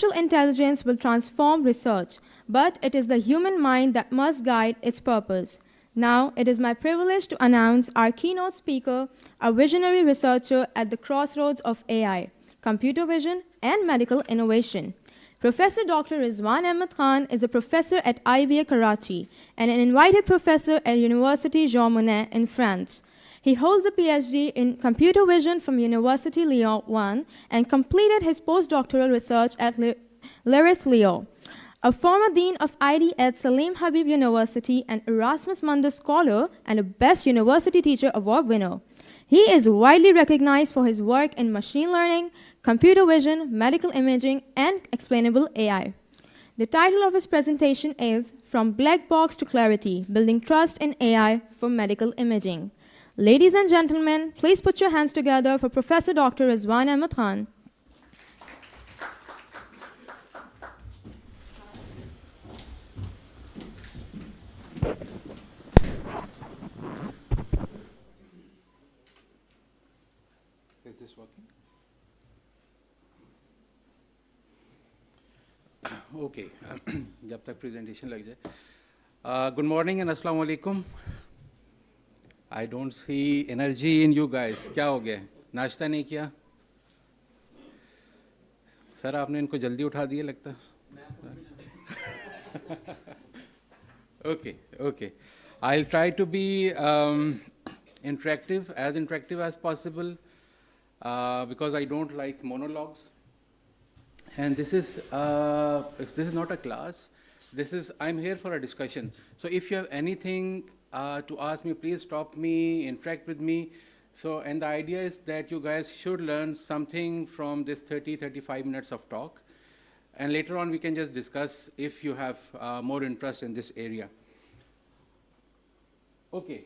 Artificial intelligence will transform research, but it is the human mind that must guide its purpose. Now, it is my privilege to announce our keynote speaker, a visionary researcher at the crossroads of AI, computer vision, and medical innovation. Professor Dr. Rizwan Ahmed Khan is a professor at IBA Karachi and an invited professor at University Jean Monnet in France. He holds a PhD in computer vision from University Lyon 1 and completed his postdoctoral research at l'Iris Lyon. A former dean of ID at Salim Habib University, an Erasmus Mundus Scholar, and a Best University Teacher Award winner. He is widely recognized for his work in machine learning, computer vision, medical imaging, and explainable AI. The title of his presentation is From Black Box to Clarity, Building Trust in AI for Medical Imaging. Ladies and gentlemen, please put your hands together for Professor Dr. Rizwan Ahmed Khan. Is this working? Okay. जब तक presentation लग जाए. Good morning and Assalamu alaikum. I don't see energy in you guys. क्या हो गया? नाश्ता नहीं किया? सर आपने इनको जल्दी उठा दिया लगता. Okay. I'll try to be interactive as possible because I don't like monologues. And this is not a class. I'm here for a discussion. So if you have anything to ask me, please stop me, interact with me. So, and the idea is that you guys should learn something from this 30-35 minutes of talk. And later on, we can just discuss if you have more interest in this area. Okay,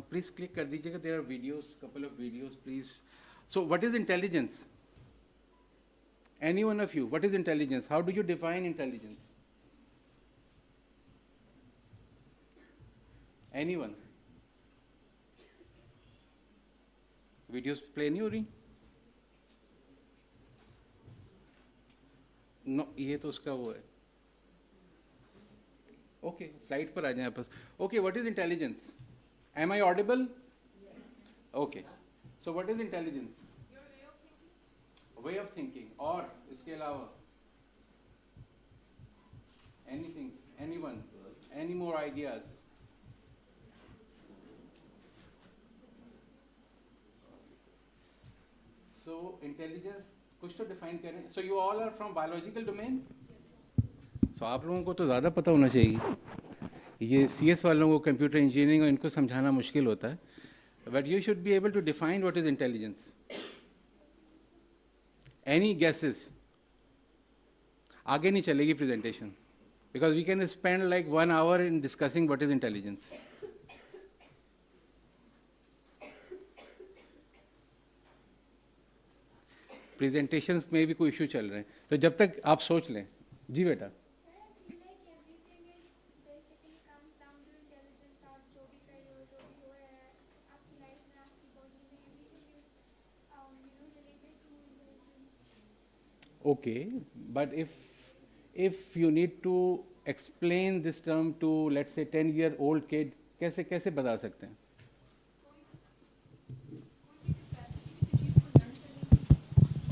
please click kar dijiyega. There are videos, couple of videos, please. So what is intelligence? Any one of you, what is intelligence? How do you define intelligence? Anyone? Videos play नहीं हो रही? No, ये तो उसका वो है. Okay, slide पर आ जाएं आपस. Okay, what is intelligence? Am I audible? Yes. Okay. So what is intelligence? Your way of thinking. Way of thinking. और इसके अलावा anything, anyone, any more ideas? So intelligence कुछ तो define करें. So you all are from biological domain? So आप लोगों को तो ज़्यादा पता होना चाहिए. ये CS वालों को कंप्यूटर इंजीनियरिंग और इनको समझाना मुश्किल होता है. But you should be able to define what is intelligence. Any guesses? आगे नहीं चलेगी presentation because we can spend like 1 hour in discussing what is intelligence. Presentations में भी कोई इशू चल रहे हैं, तो जब तक आप सोच लें. जी बेटा. Okay, but if you need to explain this term to, let's say, 10-year-old kid, कैसे बता सकते हैं?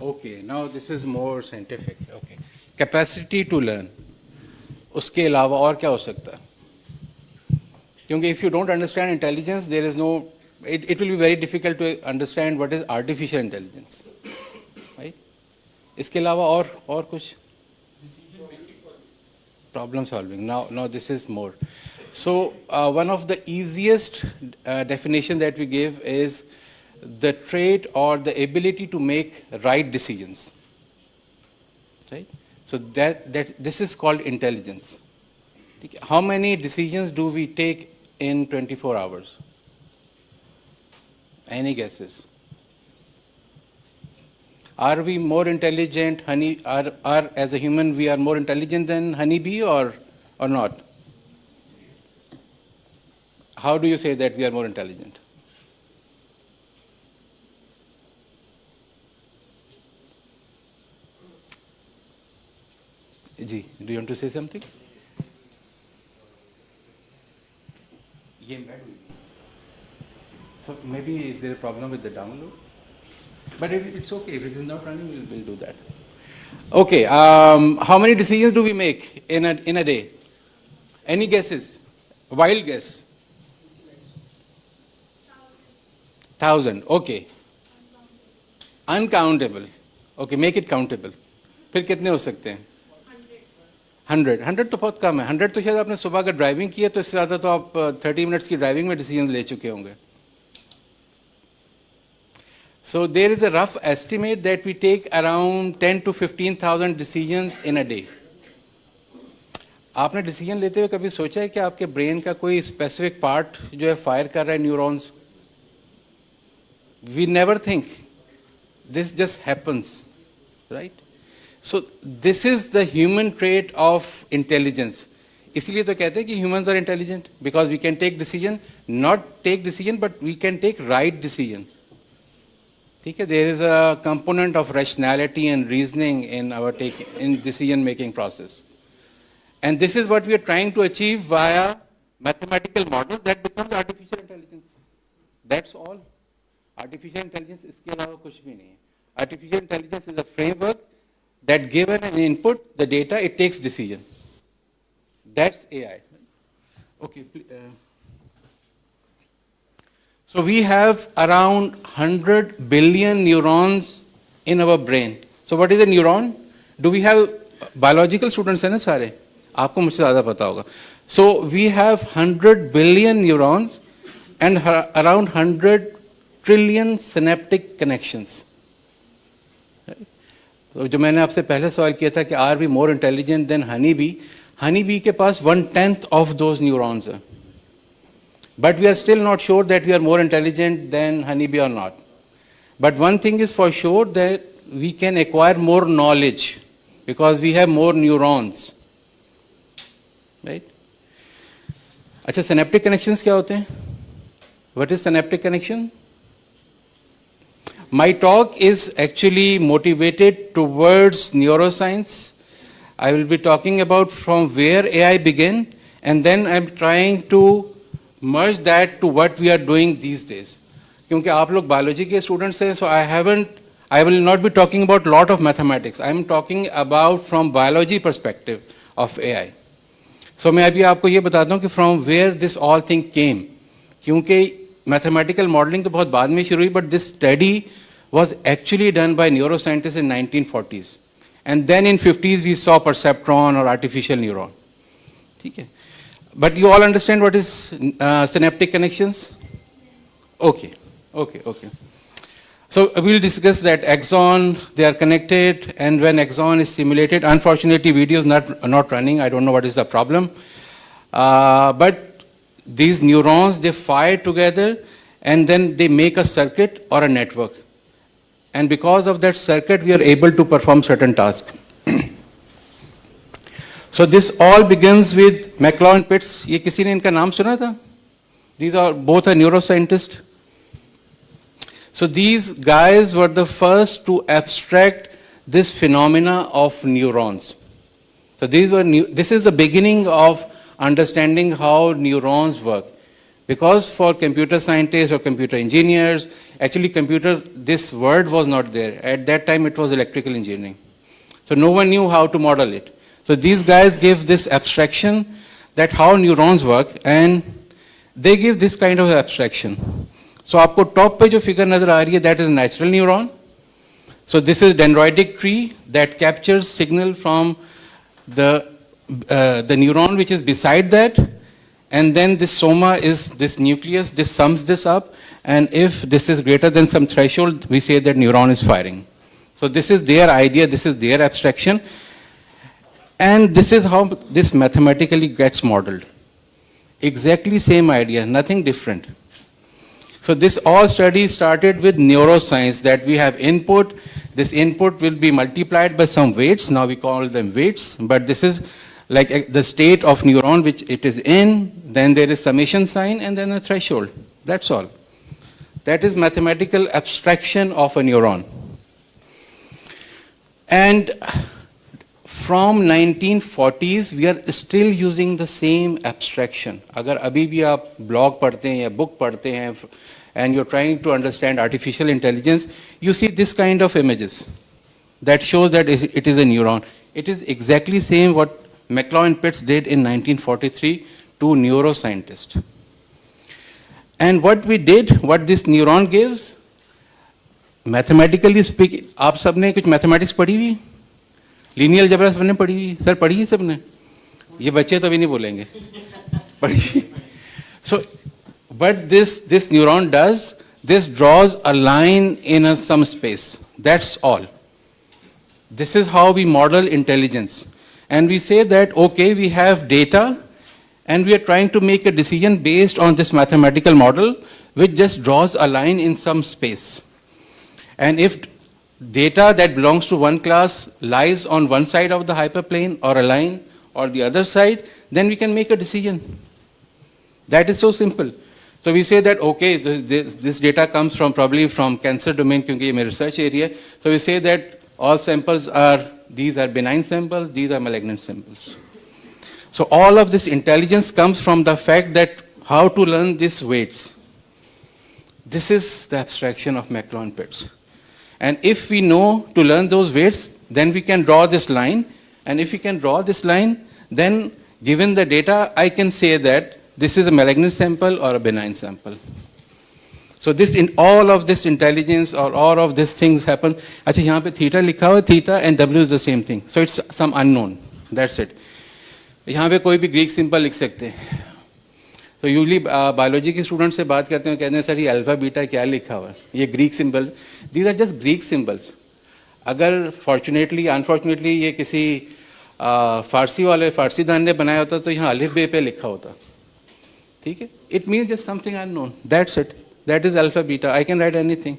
Okay, now this is more scientific. Okay, capacity to learn. उसके अलावा और क्या हो सकता है? क्योंकि if you don't understand intelligence, there is no, it will be very difficult to understand what is artificial intelligence, right? इसके अलावा और कुछ? Problem solving. Now this is more. So one of the easiest definition that we give is the trait or the ability to make right decisions, right? So that this is called intelligence. How many decisions do we take in 24 hours? Any guesses? Are we more intelligent, as a human we are more intelligent than honeybee or not? How do you say that we are more intelligent? Ji, do you want to say something? ये embed हुई थी. So maybe there is a problem with the download. But it's okay. If it is not running, we'll do that. Okay. How many decisions do we make in a day? Any guesses? Wild guess. 1,000. Okay. Uncountable. Okay, make it countable. फिर कितने हो सकते हैं? 100 तो बहुत कम है. 100 तो शायद आपने सुबह अगर ड्राइविंग की है तो इससे ज़्यादा तो आप 30 मिनट्स की ड्राइविंग में डिसीजन ले चुके होंगे. So there is a rough estimate that we take around 10 to 15,000 decisions in a day. आपने डिसीजन लेते हुए कभी सोचा है कि आपके ब्रेन का कोई स्पेसिफिक पार्ट जो है फायर कर रहा है neurons? We never think. This just happens, right? So this is the human trait of intelligence. इसलिए तो कहते हैं कि humans are intelligent because we can take decision, not take decision, but we can take right decision. ठीक है? There is a component of rationality and reasoning in our in decision making process. And this is what we are trying to achieve via mathematical models that becomes artificial intelligence. That's all. Artificial intelligence इसके अलावा कुछ भी नहीं है. Artificial intelligence is a framework that given an input, the data, it takes decision. That's AI. Okay. So we have around 100 billion neurons in our brain. So what is a neuron? Do we have biological students हैं ना सारे? आपको मुझसे ज़्यादा पता होगा. So we have 100 billion neurons and around 100 trillion synaptic connections. तो जो मैंने आपसे पहले सवाल किया था कि are we more intelligent than honey bee के पास 1/10 ऑफ दोज न्यूरॉन्स है. But we are still not sure that we are more intelligent than honey bee और not. But one thing is for sure that we can acquire more knowledge because we have more neurons, right? अच्छा, synaptic connections क्या होते हैं? What is synaptic connection? My talk is actually motivated towards neuroscience. I will be talking about from where AI began, and then I'm trying to merge that to what we are doing these days. क्योंकि आप लोग biology के students हैं, so I will not be talking about lot of mathematics. I'm talking about from biology perspective of AI. So मैं अभी आपको ये बताता हूँ कि from where this all thing came. क्योंकि mathematical modeling तो बहुत बाद में शुरू हुई, but this study was actually done by neuroscientists in 1940s. And then in 50s we saw perceptron or artificial neuron. Okay. But you all understand what is synaptic connections? Okay. So we'll discuss that axon, they are connected, and when axon is simulated, unfortunately video is not running, I don't know what is the problem. But these neurons, they fire together and then they make a circuit or a network. And because of that circuit, we are able to perform certain tasks. So this all begins with McClaw and Pitts. ये किसी ने इनका नाम सुना था? These are both are neuroscientists. So these guys were the first to abstract this phenomena of neurons. So this is the beginning of understanding how neurons work. Because for computer scientists or computer engineers, actually this word was not there. At that time it was electrical engineering. So no one knew how to model it. So these guys give this abstraction that how neurons work, and they give this kind of abstraction. So आपको top पे जो figure नजर आ रही है, that is natural neuron. So this is dendritic tree that captures signal from the neuron which is beside that. And then this soma is this nucleus, this sums this up, and if this is greater than some threshold, we say that neuron is firing. So this is their idea, this is their abstraction, and this is how this mathematically gets modeled. Exactly same idea, nothing different. So this all study started with neuroscience, that we have input, this input will be multiplied by some weights, now we call them weights, but this is like the state of neuron which it is in, then there is summation sign, and then a threshold. That's all. That is mathematical abstraction of a neuron. And From 1940s, we are still using the same abstraction. अगर अभी भी आप blog पढ़ते हैं या book पढ़ते हैं, and you're trying to understand artificial intelligence, you see this kind of images that shows that it is a neuron. It is exactly same what McCloy and Pitts did in 1943 to neuroscientists. And what we did, what this neuron gives, mathematically speaking, आप सबने कुछ mathematics पढ़ी हुई? Linear algebra सबने पढ़ी हुई? Sir पढ़ी है सबने? ये बच्चे तो अभी नहीं बोलेंगे. पढ़ी. So, but this neuron does, this draws a line in some space. That's all. This is how we model intelligence. And we say that, okay, we have data, and we are trying to make a decision based on this mathematical model, which just draws a line in some space. And if data that belongs to one class lies on one side of the hyperplane or a line or the other side, then we can make a decision. That is so simple. So we say that, okay, this data comes from probably from cancer domain, because it's my research area. So we say that all samples are, these are benign samples, these are malignant samples. So all of this intelligence comes from the fact that how to learn these weights. This is the abstraction of McCloy and Pitts. And if we know to learn those weights, then we can draw this line. And if we can draw this line, then given the data, I can say that this is a malignant sample or a benign sample. So this, in all of this intelligence or all of these things happen. अच्छा यहाँ पे theta लिखा हुआ, theta and W is the same thing. So it's some unknown. That's it. यहाँ पे कोई भी Greek symbol लिख सकते हैं. तो यूजली बायोलॉजी के स्टूडेंट से बात करते हैं, कहते हैं सर ये अल्फा बीटा क्या लिखा हुआ है, ये Greek symbol. These are just Greek symbols. अगर फॉर्चुनेटली अनफॉर्चुनेटली ये किसी फारसी वाले फारसी दान ने बनाया होता तो यहाँ अलिफ बे पे लिखा होता. ठीक है. It means just something unknown. That's it. That is alpha beta. I can write anything.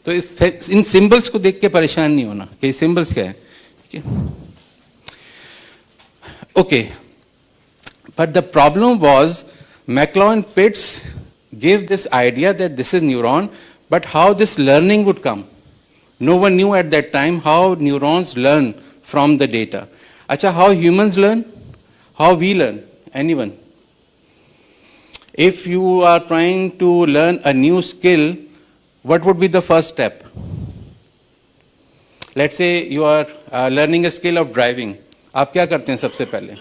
तो इन सिंबल्स को देख के परेशान नहीं होना कि सिंबल्स क्या है. ठीक है. Okay. But the problem was McCloy and Pitts gave this idea that this is neuron, but how this learning would come. No one knew at that time how neurons learn from the data. Acha, how humans learn? How we learn? Anyone? If you are trying to learn a new skill, what would be the first step? Let's say you are learning a skill of driving. आप क्या करते हैं सबसे पहले?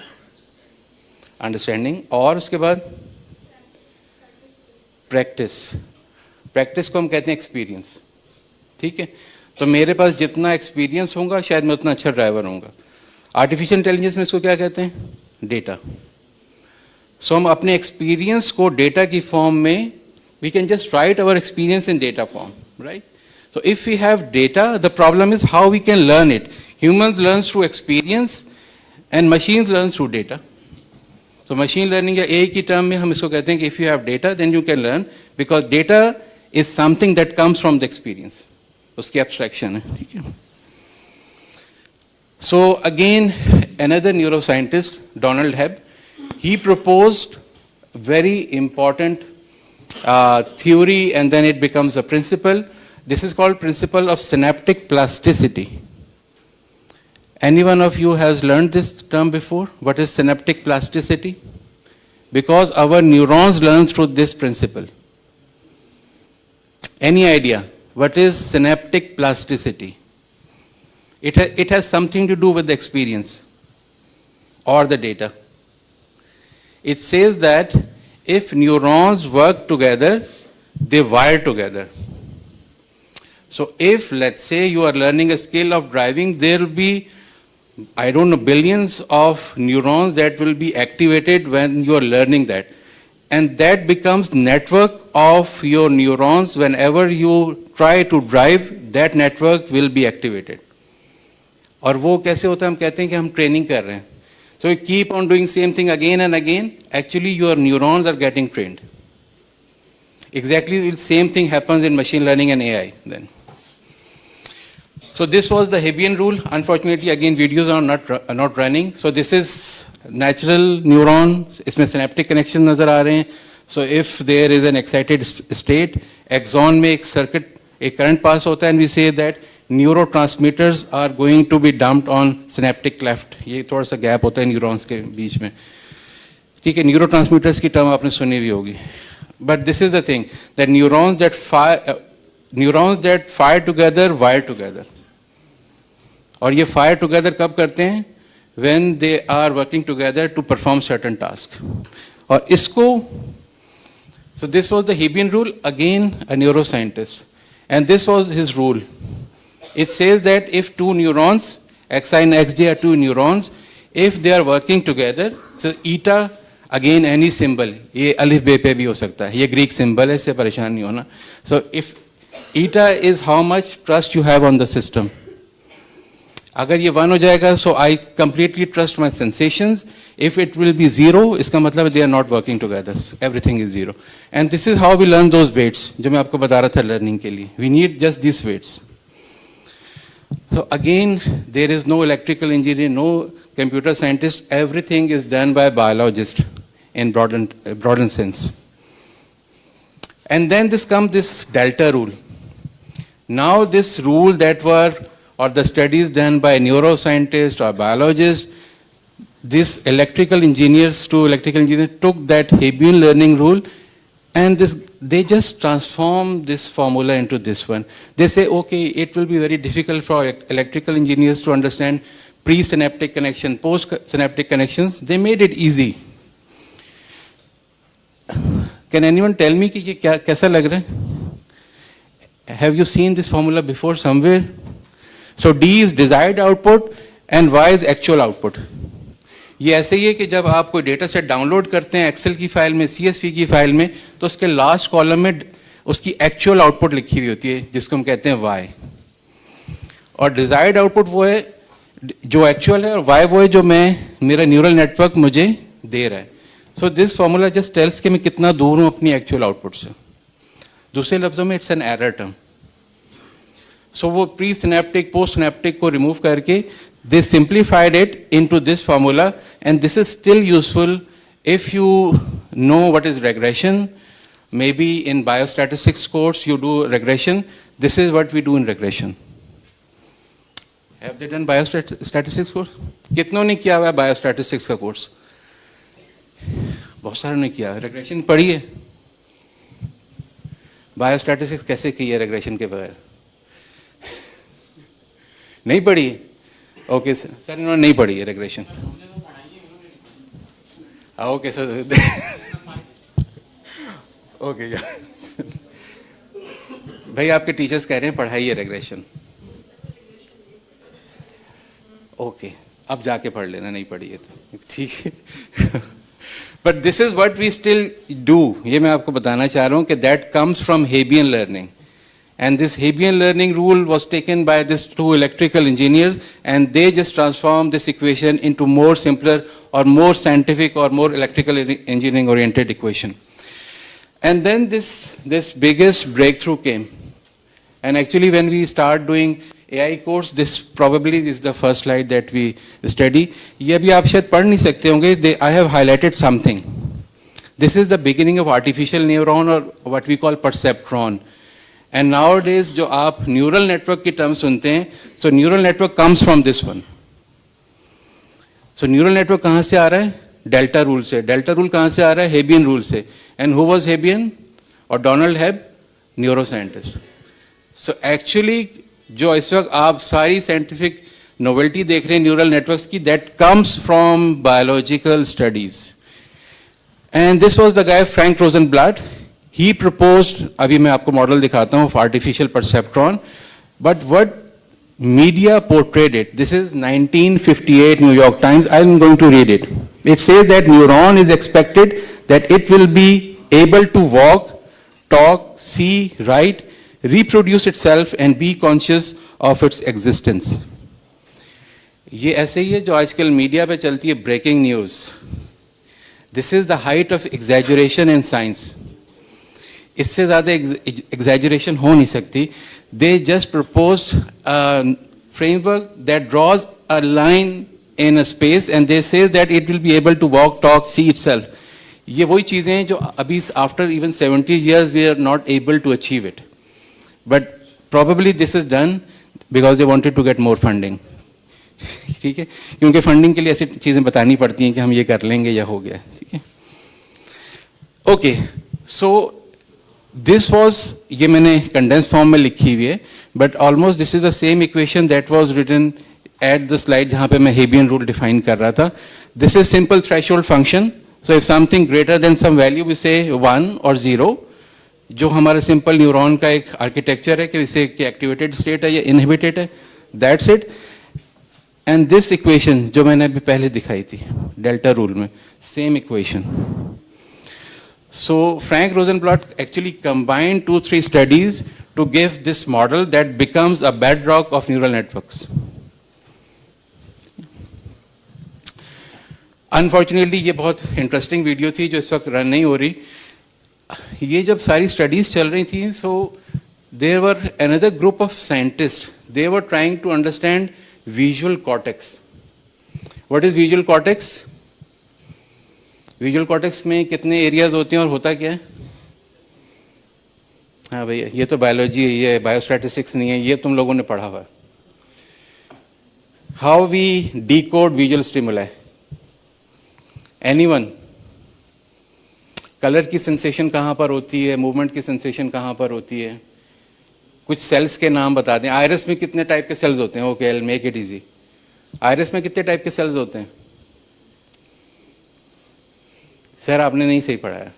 Understanding. और उसके बाद practice. Practice को हम कहते हैं एक्सपीरियंस. ठीक है. तो मेरे पास जितना एक्सपीरियंस होगा शायद मैं उतना अच्छा ड्राइवर होऊंगा. आर्टिफिशियल इंटेलिजेंस में इसको क्या कहते हैं? डेटा. सो हम अपने एक्सपीरियंस को डेटा की फॉर्म में, we can just write our experience in data form, right. So if we have data, the problem is how we can learn it. Humans learn through experience and machines learn through data. तो machine learning या ए की term में हम इसको कहते हैं कि if you have data then you can learn, because data is something that comes from the experience. उसकी एब्स्ट्रैक्शन है. ठीक है. So again another neuroscientist, Donald Hebb, he proposed very important theory, and then it becomes a principle. This is called principle of synaptic plasticity. Any one of you has learned this term before? What is synaptic plasticity? Because our neurons learn through this principle. Any idea? What is synaptic plasticity? It has something to do with the experience or the data. It says that if neurons work together, they wire together. So if, let's say, you are learning a skill of driving, there will be, I don't know, billions of neurons that will be activated when you are learning that. And that becomes network of your neurons. Whenever you try to drive, that network will be activated. और वो कैसे होता है? हम कहते हैं कि हम ट्रेनिंग कर रहे हैं. So you keep on doing same thing again and again. Actually, your neurons are getting trained. Exactly the same thing happens in machine learning and AI then. So this was the Hebbian rule. Unfortunately, again, videos are not running. So this is natural neuron. इसमें synaptic connection नजर आ रहे हैं. So if there is an excited state, axon में एक circuit, एक current pass होता है, and we say that neurotransmitters are going to be dumped on synaptic cleft. ये थोड़ा सा गैप होता है न्यूरॉन्स के बीच में. ठीक है, न्यूरोट्रांसमीटर्स की टर्म आपने सुनी हुई होगी. But this is the thing, that neurons that fire together wire together. और ये fire together कब करते हैं? When they are working together to perform certain tasks. और इसको, so this was the Hebbian rule, again a neuroscientist, and this was his rule. It says that if two neurons, xi and xj are two neurons, if they are working together, so eta, again any symbol, ये अलिफ बे पे भी हो सकता है, ये Greek symbol है, इससे परेशान नहीं होना. So if eta is how much trust you have on the system. अगर ये 1 हो जाएगा, so I completely trust my sensations. If it will be 0, इसका मतलब they are not working together. So everything is 0. And this is how we learn those weights, जो मैं आपको बता रहा था learning के लिए. We need just these weights. So again, there is no electrical engineer, no computer scientist. Everything is done by biologists in broadened sense. And then comes this delta rule. Now this rule that were, or the studies done by neuroscientists or biologists, these electrical engineers took that Hebbian learning rule, and they just transform this formula into this one. They say, okay, it will be very difficult for electrical engineers to understand pre-synaptic connection, post-synaptic connections. They made it easy. Can anyone tell me कि ये कैसा लग रहा है? Have you seen this formula before somewhere? So D is desired output and Y is actual output. ये ऐसे ही है कि जब आप कोई डेटा सेट डाउनलोड करते हैं एक्सेल की फाइल में, CSV की फाइल में, तो उसके लास्ट कॉलम में उसकी एक्चुअल आउटपुट लिखी हुई होती है, जिसको हम कहते हैं Y. और डिजायर्ड आउटपुट वो है जो एक्चुअल है, और Y वो है जो मेरा न्यूरल नेटवर्क मुझे दे रहा है. So this formula just tells कि मैं कितना दूर हूँ अपनी एक्चुअल आउटपुट से. दूसरे लफ्जों में इट्स एन एरर टर्म. सो वो प्री सिनेप्टिक पोस्ट सिनेप्टिक को रिमूव करके they simplified it into this formula, and this is still useful if you know what is regression. Maybe in biostatistics course you do regression. This is what we do in regression. Have they done biostatistics course? कितनों ने किया हुआ है biostatistics का course? बहुत सारों ने किया. regression पढ़ी है? biostatistics कैसे की है regression के बगैर? नहीं पढ़ी? ओके सर, इन्होंने नहीं पढ़ी है रेग्रेशन. ओके सर, ओके भाई आपके टीचर्स कह रहे हैं पढ़ाई है रेग्रेशन. ओके, अब जाके पढ़ लेना, नहीं पढ़ी है तो ठीक है. But this is what we still do. ये मैं आपको बताना चाह रहा हूँ कि that comes from Hebbian learning. And this Hebbian learning rule was taken by these two electrical engineers, and they just transformed this equation into more simpler or more scientific or more electrical engineering oriented equation. And then this biggest breakthrough came. And actually when we start doing AI course, this probably is the first slide that we study. ये भी आप शायद पढ़ नहीं सकते होंगे. I have highlighted something. This is the beginning of artificial neuron, or what we call perceptron. And nowadays जो आप न्यूरल नेटवर्क की टर्म सुनते हैं, so neural network comes from this one. So neural network कहाँ से आ रहा है? Delta rule से. डेल्टा रूल कहाँ से आ रहा है? हेबियन रूल से. And who was Hebbian? और डोनाल्ड हेब, न्यूरोसाइंटिस्ट. So actually जो इस वक्त आप सारी साइंटिफिक नोवेल्टी देख रहे हैं न्यूरल नेटवर्क्स की, that comes from biological studies. And this was the guy Frank Rosenblatt. He proposed, अभी मैं आपको मॉडल दिखाता हूँ, of artificial perceptron, but what media portrayed it. This is 1958 New York Times. I'm going to read it. It says that neuron is expected that it will be able to walk, talk, see, write, reproduce itself and be conscious of its existence. ये ऐसे ही है जो आजकल media पे चलती है, breaking news. This is the height of exaggeration in science. इससे ज़्यादा exaggeration हो नहीं सकती. They just proposed a framework that draws a line in a space and they say that it will be able to walk, talk, see itself. ये वही चीज़ें हैं जो अभी after even 70 years we are not able to achieve it. But probably this is done. because they wanted to get more funding. ठीक है, क्योंकि funding के लिए ऐसी चीज़ें बतानी पड़ती हैं कि हम ये कर लेंगे या हो गया. ठीक है. ओके, सो दिस वॉज, ये मैंने कंडेंस फॉर्म में लिखी हुई है, but almost this is the same equation that was written at the slide जहाँ पे मैं हेबियन रूल डिफाइन कर रहा था. This is simple threshold function. So if something greater then some value we say 1 और 0, जो हमारा सिंपल न्यूरॉन का एक आर्किटेक्चर है कि इसे एक्टिवेटेड स्टेट है या इनहिबिटेड है, that's it. And this equation जो मैंने अभी पहले दिखाई थी डेल्टा रूल में, same equation. So Frank Rosenblatt actually combined 2-3 studies to give this model that becomes a bedrock of neural networks. Unfortunately ये बहुत इंटरेस्टिंग वीडियो थी जो इस वक्त रन नहीं हो रही. ये जब सारी स्टडीज चल रही थी, so there were another group of scientists. They were trying to understand visual cortex. What is visual cortex? Visual cortex में कितने एरियाज होते हैं और होता क्या है? हाँ भैया, ये तो बायोलॉजी है, ये बायोस्टैटिस्टिक्स नहीं है, ये तुम लोगों ने पढ़ा हुआ है. How we decode visual stimuli? Anyone? Colour की सेंसेशन कहाँ पर होती है, मूवमेंट की सेंसेशन कहाँ पर होती है? कुछ सेल्स के नाम बता दें. आयरस में कितने टाइप के सेल्स होते हैं? Okay, I will make it easy. Iris में कितने टाइप के सेल्स होते हैं? सर आपने नहीं सही पढ़ाया.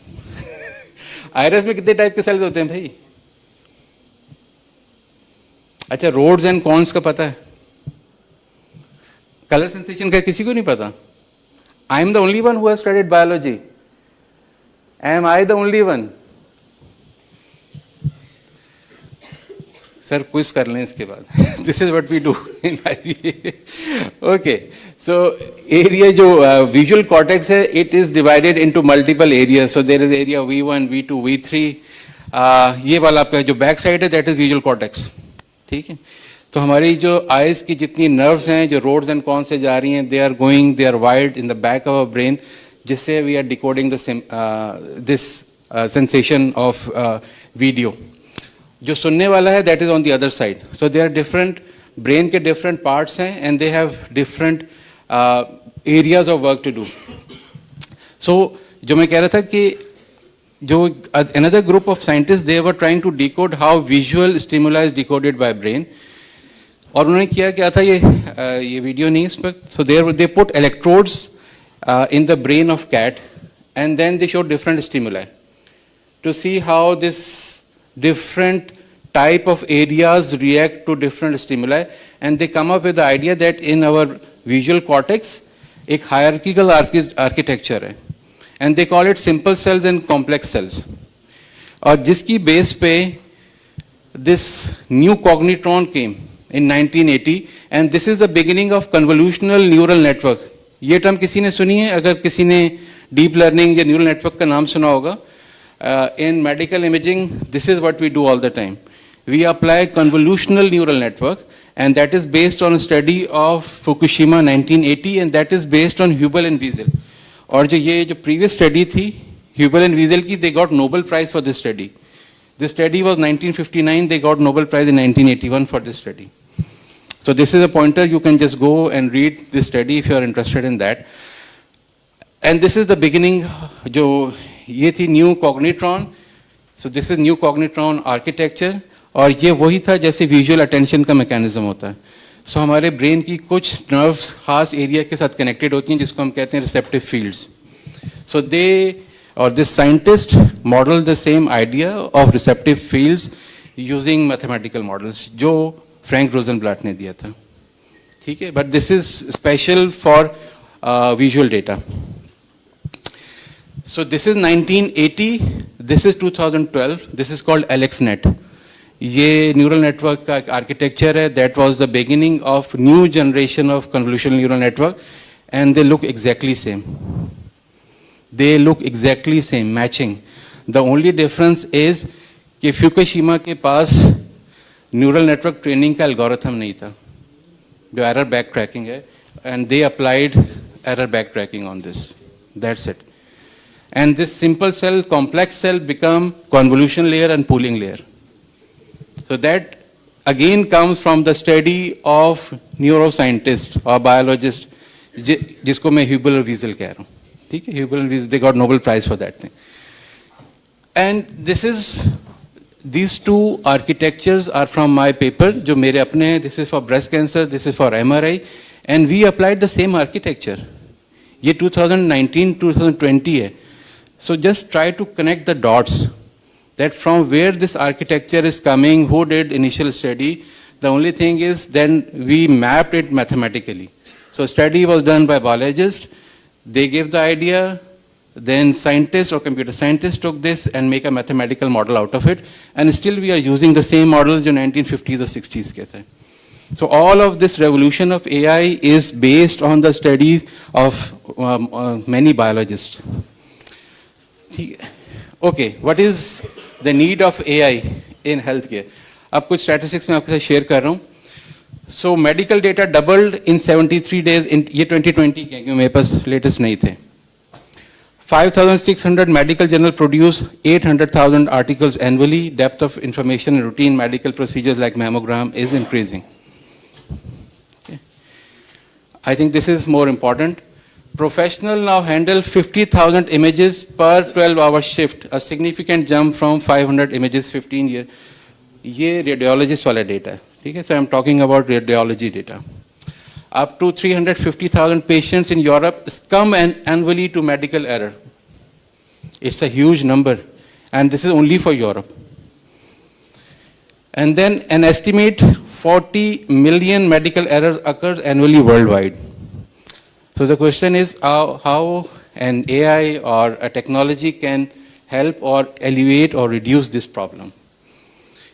आयरस में कितने टाइप के सेल्स होते हैं भाई? अच्छा, रोड्स एंड कॉन्स का पता है? कलर सेंसेशन का किसी को नहीं पता? I am the only one who has studied biology. Am I the only one? Sir quiz कर लें इसके बाद. This is what we do in IBA. Okay, so area जो विजुअल कॉर्टेक्स है, it is divided into multiple area. So there is area V1, V2, V3. ये वाला आपका जो बैक साइड है दैट इज विजुअल कॉर्टेक्स. ठीक है. तो हमारी जो आइज की जितनी नर्व्स हैं जो रोड्स एंड कॉन्स से जा रही हैं, they are wired in the back of our brain, जिससे we are decoding this sensation of video. जो सुनने वाला है that is on the other side. So they are different, brain के डिफरेंट पार्ट्स हैं and they have different areas of work to do. So जो मैं कह रहा था कि जो another group of scientists, they were trying to decode how visual stimuli is decoded by brain. और उन्होंने किया क्या था, ये वीडियो नहीं इस पर. So they put electrodes in the brain of cat and then they showed different stimuli to see how this different type of areas react to different stimuli, and they come up with the idea that in our visual cortex एक hierarchical architecture है, and they call it simple cells and complex cells. और जिसकी base पे this new cognitron came in 1980, and this is the beginning of convolutional neural network. ये term किसी ने सुनी है? अगर किसी ने डीप लर्निंग या न्यूरल नेटवर्क का नाम सुना होगा. In medical imaging, this is what we do all the time. We apply convolutional neural network, and that is based on a study of Fukushima 1980, and that is based on Hubel and Wiesel. और जो previous study थी Hubel and Wiesel की, they got Nobel Prize for this study. This study was 1959. They got Nobel Prize in 1981 for this study. So this is a pointer. You can just go and read this study if you are interested in that. And this is the beginning. जो ये थी neocognitron. So this is neocognitron architecture. और ये वही था जैसे visual attention का mechanism होता है. सो हमारे ब्रेन की कुछ नर्व्स खास एरिया के साथ कनेक्टेड होती हैं जिसको हम कहते हैं रिसेप्टिव फील्ड्स. सो दे और this scientist model the same idea of receptive fields using mathematical models जो फ्रैंक रोजनब्लैट ने दिया था. ठीक है, but this is special for visual data. So this is 1980, this is 2012, this is called AlexNet. ये neural network का architecture है, that was the beginning of new generation of convolutional neural network, and they look exactly same. They look exactly same, matching. The only difference is कि Fukushima के पास neural network training का algorithm नहीं था, जो error backtracking है, and they applied error backtracking on this. That's it. And this simple cell, complex cell become convolution layer and pooling layer. So that again comes from the study of neuroscientist or biologist, जिसको मैं ह्यूबल और वीजल कह रहा हूँ, ठीक है, ह्यूबल and Wiesel, they got Nobel Prize for that thing. And these two architectures are from my paper, जो मेरे अपने हैं. This is for breast cancer, this is for MRI, and we applied the same architecture. ये 2019-2020 है. So just try to connect the dots, that from where this architecture is coming, who did initial study. The only thing is then we mapped it mathematically. So study was done by biologists. They gave the idea, then scientists or computer scientists took this and make a mathematical model out of it. And still we are using the same models जो 1950s or 60s के थे. So all of this revolution of AI is based on the studies of many biologists. Okay, what is the need of AI in healthcare? अब कुछ statistics मैं आपके साथ share कर रहा हूँ. So medical data doubled in 73 days. In ये 2020 के, क्योंकि मेरे पास latest नहीं थे. 5,600 medical journals produce 800,000 articles annually. Depth of information in routine medical procedures like mammogram is increasing. Okay. I think this is more important. Professional now handle 50,000 images per 12-hour shift, a significant jump from 500 images 15 years. ये radiologist वाला data है, ठीक है? So I'm talking about radiology data. Up to 350,000 patients in Europe succumb annually to medical error. It's a huge number, and this is only for Europe. And then an estimate 40 million medical errors occurs annually worldwide. So the question is how an AI or a technology can help or alleviate or reduce this problem.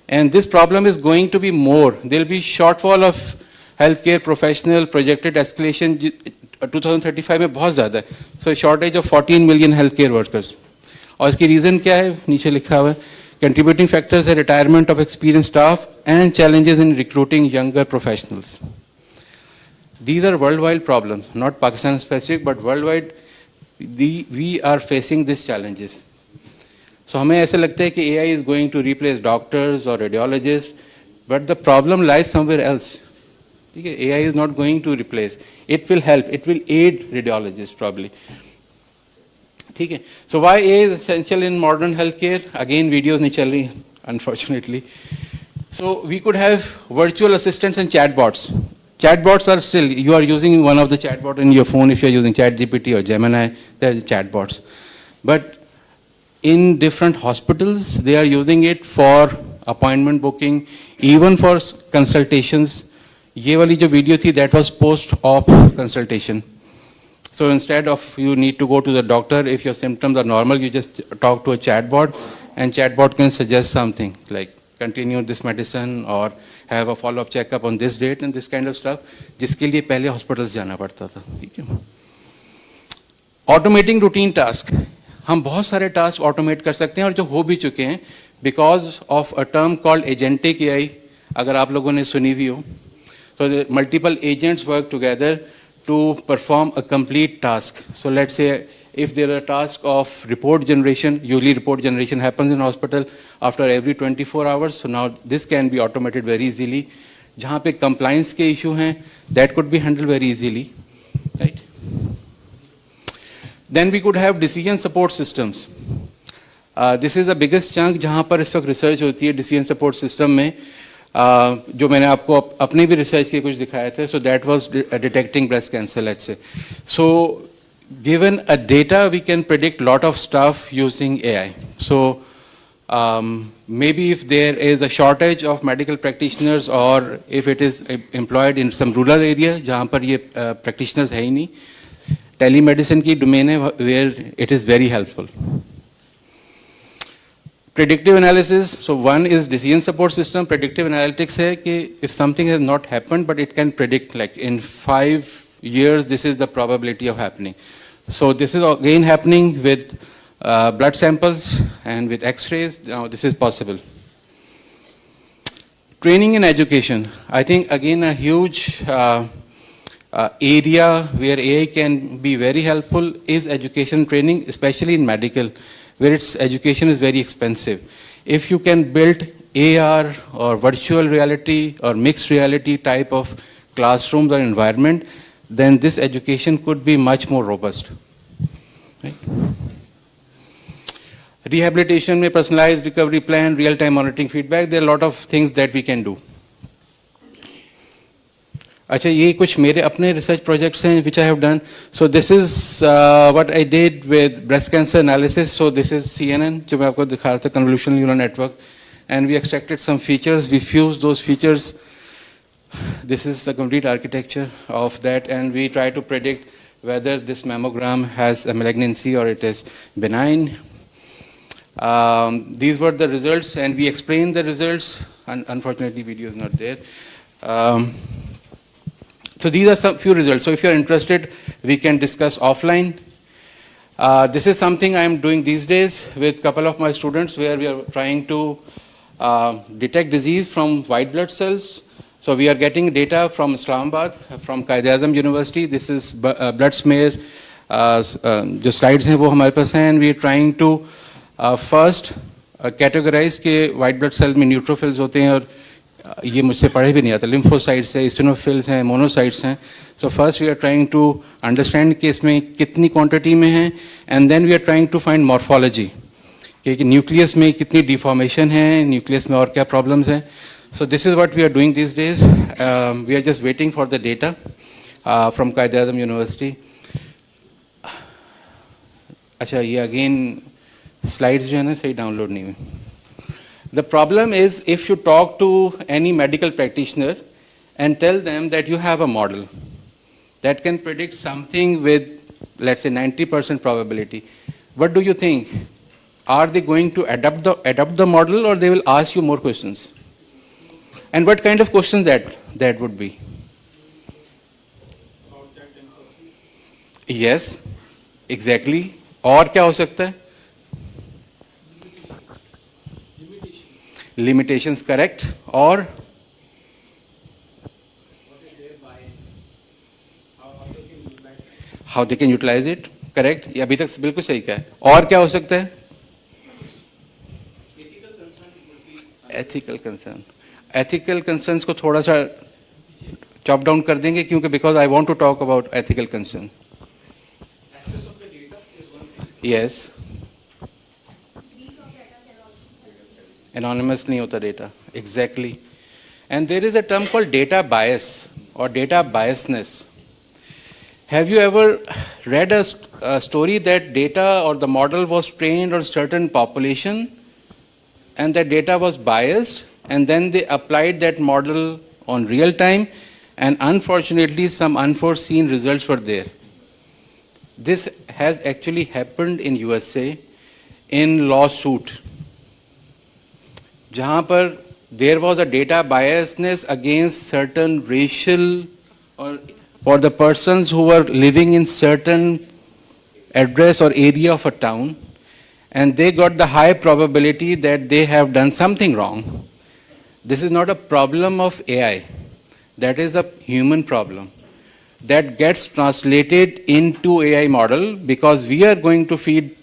And this problem is going to be more. There will be shortfall of healthcare professional, projected escalation 2035 में बहुत ज़्यादा है. So shortage of 14 million healthcare workers. और इसकी reason क्या है? नीचे लिखा हुआ है. Contributing factors are retirement of experienced staff and challenges in recruiting younger professionals. These are worldwide problems, not Pakistan specific, but worldwide. We are facing these challenges. So हमें ऐसा लगता है कि AI is going to replace doctors or radiologists, but the problem lies somewhere else. AI is not going to replace. It will help. It will aid radiologists probably. So why AI is essential in modern healthcare? Again, videos नहीं चल रही, unfortunately. So we could have virtual assistants and chatbots. Chatbots are still, you are using one of the chatbot in your phone. If you are using ChatGPT or Gemini, there are chatbots. But in different hospitals, they are using it for appointment booking, even for consultations. ये वाली जो video थी, that was post-op consultation. So instead of you need to go to the doctor, if your symptoms are normal, you just talk to a chatbot, and chatbot can suggest something like continue this medicine or have a follow-up checkup on this date and this kind of stuff, जिसके लिए पहले hospitals जाना पड़ता था. ठीक है. Automating routine task. हम बहुत सारे टास्क ऑटोमेट कर सकते हैं और जो हो भी चुके हैं because of a term called agentic AI. अगर आप लोगों ने सुनी भी हो, so the multiple agents work together to perform a complete task. So let's say if there are tasks of report generation, usually report generation happens in hospital after every 24 hours. So now this can be automated very easily. जहाँ पे compliance के issue हैं, that could be handled very easily, right? Then we could have decision support systems. This is the biggest chunk जहाँ पर इस वक्त research होती है decision support system में. जो मैंने आपको अपने भी रिसर्च के कुछ दिखाए थे. So that was detecting breast cancer, let's say. So given a data, we can predict lot of stuff using AI. So maybe if there is a shortage of medical practitioners or if it is employed in some rural area जहाँ पर ये practitioners है ही नहीं, telemedicine की domain है where it is very helpful. Predictive analysis, so one is decision support system. Predictive analytics है कि if something has not happened but it can predict like in 5 years this is the probability of happening. So this is again happening with blood samples and with x-rays. Now this is possible. Training and education. I think again a huge area where AI can be very helpful is education training, especially in medical, where its education is very expensive. If you can build AR or virtual reality or mixed reality type of classrooms or environment, then this education could be much more robust. Right? Rehabilitation में personalized recovery plan, real-time monitoring feedback, there are a lot of things that we can do. अच्छा, ये कुछ मेरे अपने research projects हैं which I have done. So this is what I did with breast cancer analysis. So this is CNN जो मैं आपको दिखा रहा था, convolutional neural network, and we extracted some features. We fused those features. This is the complete architecture of that, and we try to predict whether this mammogram has a malignancy or it is benign. These were the results, and we explained the results. Unfortunately, video is not there. So these are some few results. So if you're interested, we can discuss offline. This is something I'm doing these days with a couple of my students, where we are trying to detect disease from white blood cells. So we are getting data from Islamabad, from Quaid-e-Azam University. This is blood smear. जो slides हैं वो हमारे पास हैं, and we are trying to first categorize के white blood cell में neutrophils होते हैं, और ये मुझसे पढ़े भी नहीं आता, lymphocytes हैं, eosinophils हैं, monocytes हैं. So first we are trying to understand कि इसमें कितनी quantity में हैं, and then we are trying to find morphology कि nucleus में कितनी deformation है, nucleus में और क्या problems हैं. So this is what we are doing these days. We are just waiting for the data from Quaid-e-Azam University. अच्छा, ये again slides जो है ना सही download नहीं हुई. The problem is if you talk to any medical practitioner and tell them that you have a model that can predict something with, let's say, 90% probability, what do you think? Are they going to adopt the model, or they will ask you more questions? And what kind of questions that would be? Yes, exactly. और क्या हो सकता है? Limitations, correct. और how they can utilize it, correct. ये अभी तक बिल्कुल सही कहा है. और क्या हो सकता है? Ethical concern. Ethical concerns को थोड़ा सा chop down कर देंगे, क्योंकि because I want to talk about ethical concern. Access of the data is one thing. Yes. Anonymous नहीं होता data, exactly. And there is a term called data bias or data biasness. Have you ever read a story that data or the model was trained on certain population, and that data was biased, and then they applied that model on real time, and unfortunately some unforeseen results were there? This has actually happened in USA in lawsuit, जहाँ पर there was a data biasness against certain racial or for the persons who were living in certain address or area of a town, and they got the high probability that they have done something wrong. This is not a problem of AI. That is a human problem that gets translated into AI model, because we are going to feed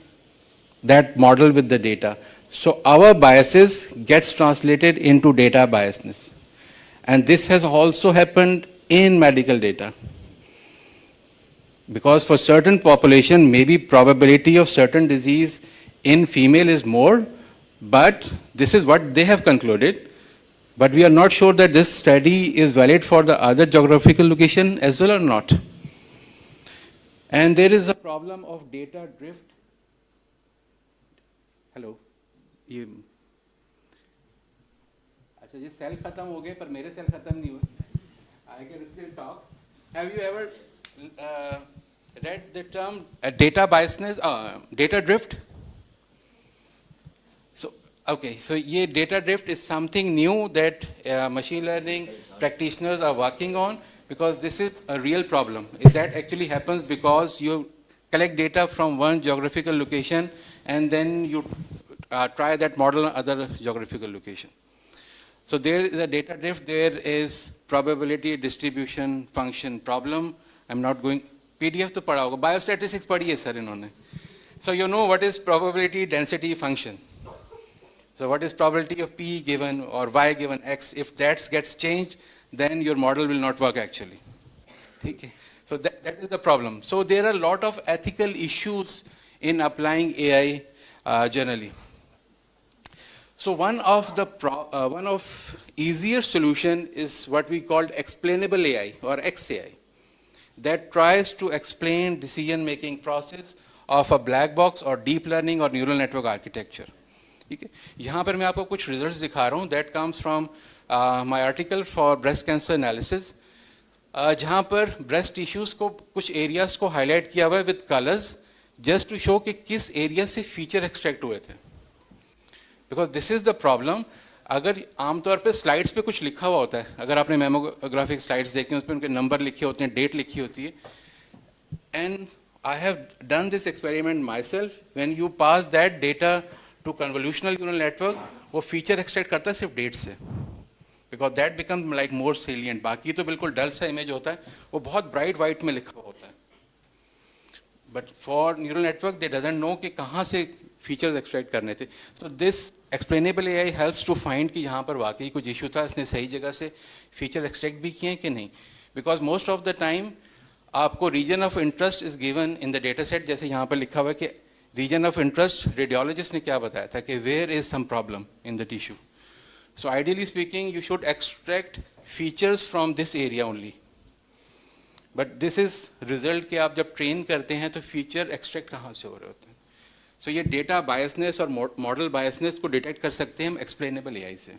that model with the data. So our biases gets translated into data biasness. And this has also happened in medical data. Because for certain population, maybe probability of certain disease in female is more, but this is what they have concluded. But we are not sure that this study is valid for the other geographical location as well or not. And there is a problem of data drift. Hello. ये अच्छा, ये cell खत्म हो गए पर मेरे cell खत्म नहीं हुए. I can still talk. Have you ever read the term data biasness, data drift? So okay, so ये data drift is something new that machine learning practitioners are working on, because this is a real problem. That actually happens because you collect data from one geographical location and then you try that model on other geographical location. So there is a data drift, there is probability distribution function problem. I'm not going, PDF तो पढ़ा होगा, biostatistics पढ़ी है sir इन्होंने. So you know what is probability density function. So what is probability of P given or Y given X? If that gets changed, then your model will not work actually. Okay. So that is the problem. So there are a lot of ethical issues in applying AI generally. So one of easier solution is what we called explainable AI or XAI, that tries to explain decision-making process of a black box or deep learning or neural network architecture. ठीक है, यहाँ पर मैं आपको कुछ results दिखा रहा हूँ. That comes from my article for breast cancer analysis, जहाँ पर breast tissues को कुछ areas को highlight किया हुआ है with colors, just to show कि किस area से feature extract हुए थे. Because this is the problem. अगर आमतौर पे स्लाइड्स पे कुछ लिखा हुआ होता है, अगर आपने मेमोग्राफिक स्लाइड्स देखे, उस पर उनके नंबर लिखे होते हैं, डेट लिखी होती है. And I have done this experiment myself. When you pass that data to convolutional neural network, वो फीचर एक्सट्रैक्ट करता है सिर्फ डेट से, because that become like more salient. बाकी तो बिल्कुल डल सा इमेज होता है, वो बहुत ब्राइट वाइट में लिखा हुआ होता है. But for neural network they doesn't know कि कहाँ से फीचर्स एक्सट्रैक्ट करने थे. So this explainable AI helps to find कि यहाँ पर वाकई कुछ इशू था, इसने सही जगह से फीचर एक्सट्रैक्ट भी किए कि नहीं. Because most of the time आपको region of interest is given in the data set. जैसे यहाँ पर लिखा हुआ है कि रीजन ऑफ इंटरेस्ट, रेडियोलॉजिस्ट ने क्या बताया था कि where is some problem in the tissue. So ideally speaking you should extract features from this area only. But this is result कि आप जब ट्रेन करते हैं तो फीचर एक्सट्रैक्ट कहाँ से हो रहे होते हैं. सो ये डेटा बायसनेस और मॉडल बायसनेस को डिटेक्ट कर सकते हैं हम एक्सप्लेनेबल एआई से.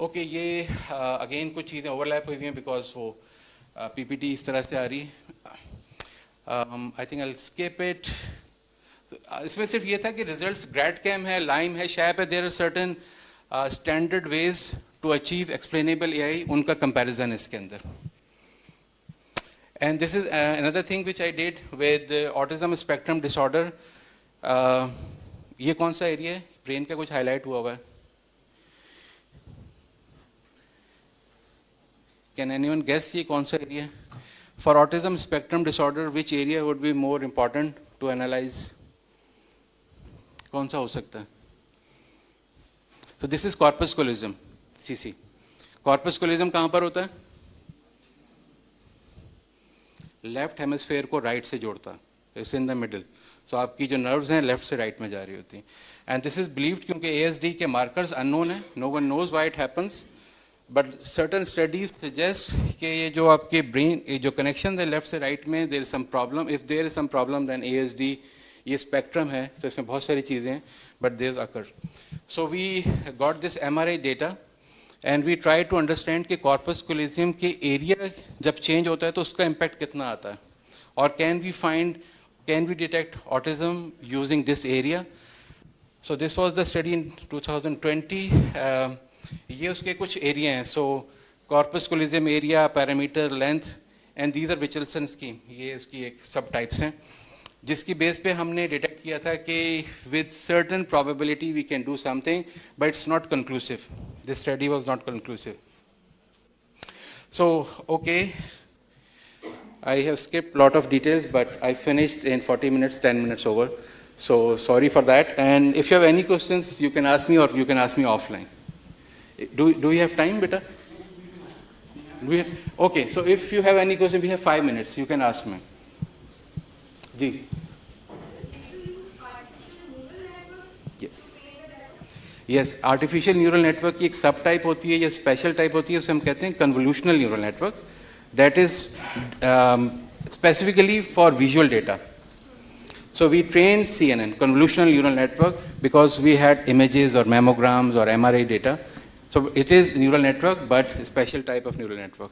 ओके, ये अगेन कुछ चीज़ें ओवरलैप हुई हैं बिकॉज वो पीपीटी इस तरह से आ रही है. I think I skip it. इसमें सिर्फ ये था कि रिजल्ट्स ग्रैडकैम है, लाइम है, शैप है. There are certain standard ways to achieve explainable AI, उनका कंपैरिजन इसके अंदर. And this is another thing which I did with autism spectrum disorder. ये कौन सा एरिया है? ब्रेन का कुछ हाईलाइट हुआ हुआ है. Can anyone guess ये कौन सा एरिया है? For autism spectrum disorder, which area would be more important to analyze? कौन सा हो सकता है? So this is corpus callosum, CC. Corpus callosum कहाँ पर होता है? लेफ्ट हेमिस्फेयर को राइट से जोड़ता है. It's in the middle. So आपकी जो नर्व्स हैं लेफ्ट से राइट में जा रही होती हैं. एंड दिस इज बिलीव्ड क्योंकि एएसडी के मार्कर्स अननोन है, no one knows why it happens, but certain studies suggest कि ये जो आपके ब्रेन, ये जो कनेक्शन है लेफ्ट से राइट में, there is some problem. If there is some problem then ASD, ये स्पेक्ट्रम है तो इसमें बहुत सारी चीज़ें हैं, but there occur. So we got this MRI data and we try to understand कि कॉर्पस कोलिजियम के एरिया जब चेंज होता है तो उसका इम्पैक्ट कितना आता है, और can we detect autism using this area. So this was the study in 2020. ये उसके कुछ एरिया हैं. So corpus callosum area, parameter, length, and these are विचल्सन स्कीम. ये इसकी एक सब टाइप्स हैं जिसकी बेस पे हमने डिटेक्ट किया था कि with certain probability we can do something, but it's not conclusive. This study was not conclusive. So okay, I have skipped lot of details but I finished in 40 minutes, 10 minutes over. So sorry for that. And if you have any questions, you can ask me, or you can ask me offline. Do we have time, beta? Okay, so if you have any question, we have 5 minutes. You can ask me. जी. Yes, artificial neural network की एक सब type होती है या special type होती है, उसे हम कहते हैं convolutional neural network. That is specifically for visual data. So we trained CNN, convolutional neural network, because we had images or mammograms or MRI data. So it is neural network, but a special type of neural network.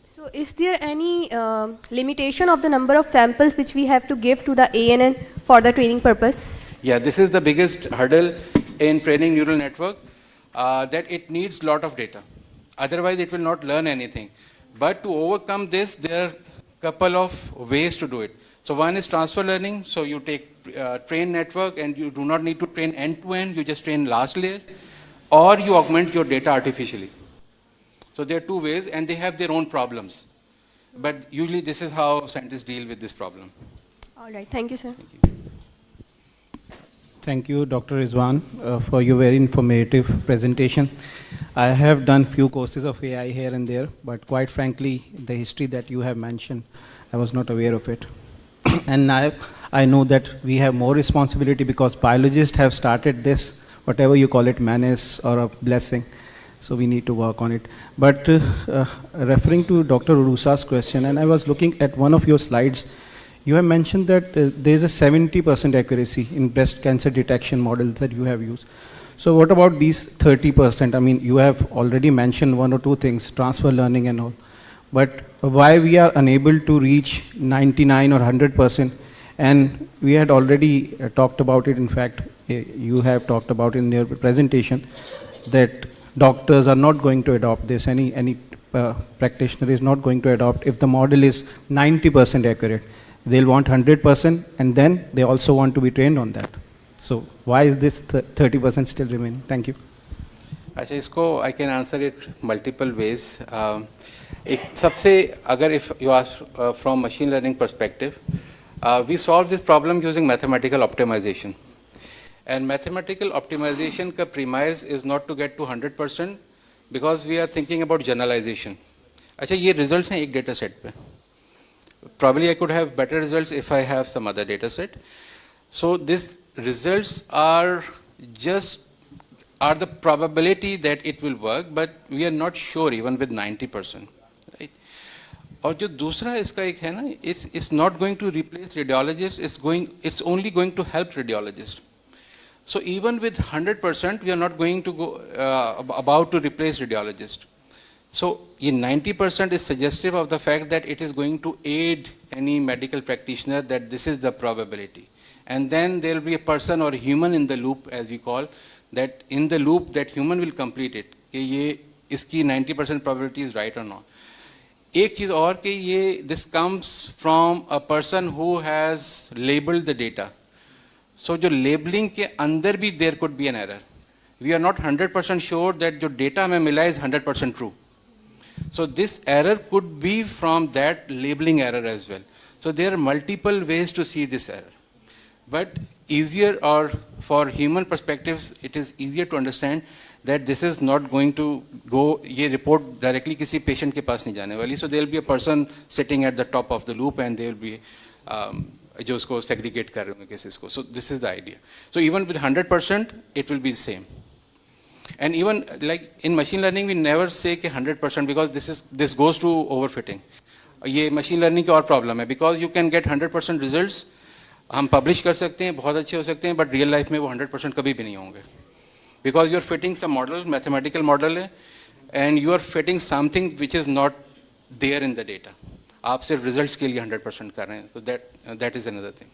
So is there any limitation of the number of samples which we have to give to the ANN for the training purpose? Yeah, this is the biggest hurdle in training neural network, that it needs lot of data. Otherwise, it will not learn anything. But to overcome this, there are couple of ways to do it. So one is transfer learning. So you take train network and you do not need to train end to end. You just train last layer, or you augment your data artificially. So there are two ways, and they have their own problems. But usually this is how scientists deal with this problem. All right. Thank you, sir. Thank you. Thank you, Dr. Rizwan, for your very informative presentation. I have done few courses of AI here and there, but quite frankly, the history that you have mentioned, I was not aware of it. And now I know that we have more responsibility because biologists have started this, whatever you call it, menace or a blessing. So we need to work on it. But referring to Dr. Urusa's question, and I was looking at one of your slides, you have mentioned that there is a 70% accuracy in breast cancer detection models that you have used. So what about these 30%? I mean, you have already mentioned one or two things, transfer learning and all. But why we are unable to reach 99 or 100%? And we had already talked about it. In fact, you have talked about in your presentation that doctors are not going to adopt this. Any practitioner is not going to adopt if the model is 90% accurate. They'll want 100%, and then they also want to be trained on that. So why is this 30% still remaining? Thank you. अच्छा, इसको I can answer it multiple ways. एक सबसे अगर if you ask from machine learning perspective, we solve this problem using mathematical optimization. And mathematical optimization का premise is not to get to 100% because we are thinking about generalization. अच्छा, ये results हैं एक data set पे. Probably I could have better results if I have some other data set. So these results are the probability that it will work, but we are not sure even with 90%. Right? और जो दूसरा इसका एक है ना, it's not going to replace radiologists. It's only going to help radiologists. So even with 100%, we are not going to go about to replace radiologists. So in 90% is suggestive of the fact that it is going to aid any medical practitioner, that this is the probability. And then there will be a person or human in the loop, as we call, that in the loop that human will complete it. कि ये इसकी 90% probability is right or not. एक चीज़ और कि ये this comes from a person who has labeled the data. So जो labeling के अंदर भी there could be an error. We are not 100% sure that जो data हमें मिला is 100% true. So this error could be from that labeling error as well. So there are multiple ways to see this error. But easier, or for human perspectives, it is easier to understand that this is not going to go, ये report directly किसी patient के पास नहीं जाने वाली. So there will be a person sitting at the top of the loop and they will be जो उसको segregate कर रहे होंगे cases को. So this is the idea. So even with 100%, it will be the same. And even like in machine learning, we never say कि 100% because this goes to overfitting. ये machine learning की और problem है because you can get 100% results. हम publish कर सकते हैं, बहुत अच्छे हो सकते हैं, but real life में वो 100% कभी भी नहीं होंगे. Because you are fitting some model, mathematical model है, and you are fitting something which is not there in the data. आप सिर्फ results के लिए 100% कर रहे हैं. So that is another thing.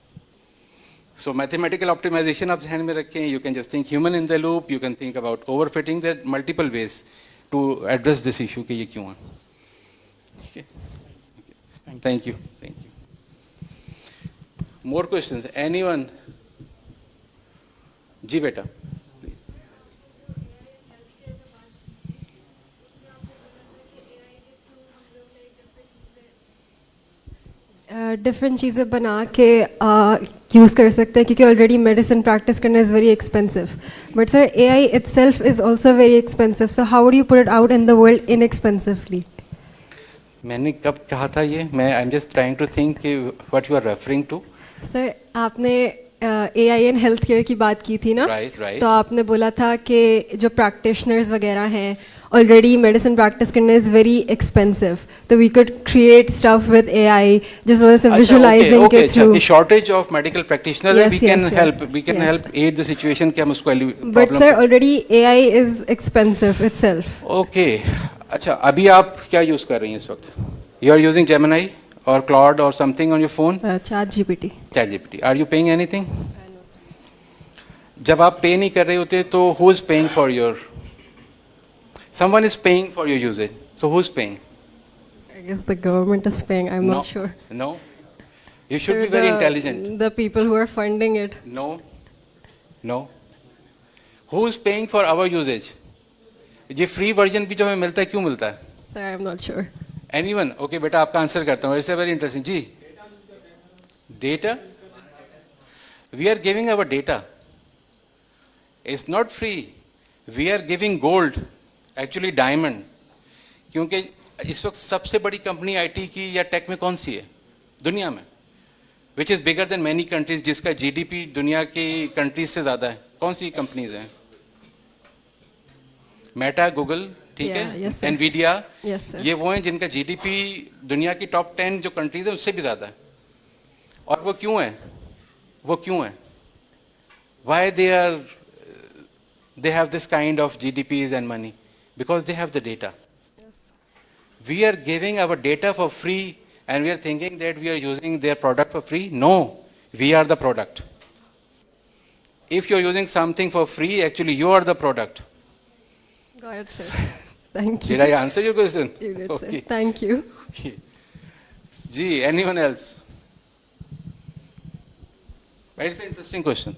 So mathematical optimization आप ध्यान में रखें. You can just think human in the loop. You can think about overfitting. There are multiple ways to address this issue कि ये क्यों है. Okay. Thank you. Thank you. More questions? Anyone? जी बेटा. Different चीज़ें बना के यूज़ कर सकते हैं क्योंकि ऑलरेडी मेडिसिन प्रैक्टिस करना is very expensive but sir AI itself is also very expensive, so how would you put it out in the world inexpensively? मैंने कब कहा था ये? मैं I am just trying to think कि what you are referring to. Sir आपने AI in health care की बात की थी ना, right. तो आपने बोला था कि जो प्रैक्टिशनर्स वगैरह हैं ऑलरेडी मेडिसिन प्रैक्टिस करना इज़ वेरी एक्सपेंसिव, तो we could create stuff with AI जिस वजह से विजुअलाइजिंग के through shortage of medical practitioner we can help aid the situation कि हम उसको but sir already AI is expensive itself. Okay, अच्छा अभी आप क्या यूज कर रही हैं इस वक्त? You are using Gemini or Claude or something on your phone? ChatGPT. Are you paying anything? जब आप पे नहीं कर रहे होते तो who is paying for your? Someone is paying for your usage. So who's paying? I guess the government is paying. I'm not sure. No. You should be very intelligent. The people who are funding it. No. Who is paying for our usage? ये free version भी जो हमें मिलता है क्यों मिलता है? Sir, I'm not sure. Anyone? Okay, बेटा आपका आंसर करता हूँ. It's a very interesting. Ji. Data? We are giving our data. It's not free. We are giving gold, actually diamond. क्योंकि इस वक्त सबसे बड़ी कंपनी आईटी की या टेक में कौन सी है दुनिया में? Which is bigger than many countries, जिसका जीडीपी दुनिया की कंट्रीज से ज़्यादा है. कौन सी कंपनीज हैं? मेटा, गूगल, ठीक Yeah, है, yes, sir. Nvidia, Yes, sir. ये वो हैं जिनका जीडीपी दुनिया की टॉप 10 जो कंट्रीज है उससे भी ज़्यादा है. और वो क्यों है? वो क्यों है? Why they have this kind of GDPs and money? Because they have the data. We are giving our data for free and we are thinking that we are using their product for free. No, we are the product. If you're using something for free, actually you are the product. Got it, sir. Thank you. Did I answer your question? You did, Okay. sir. Thank you. Okay. Gee, anyone else? But it's an interesting question.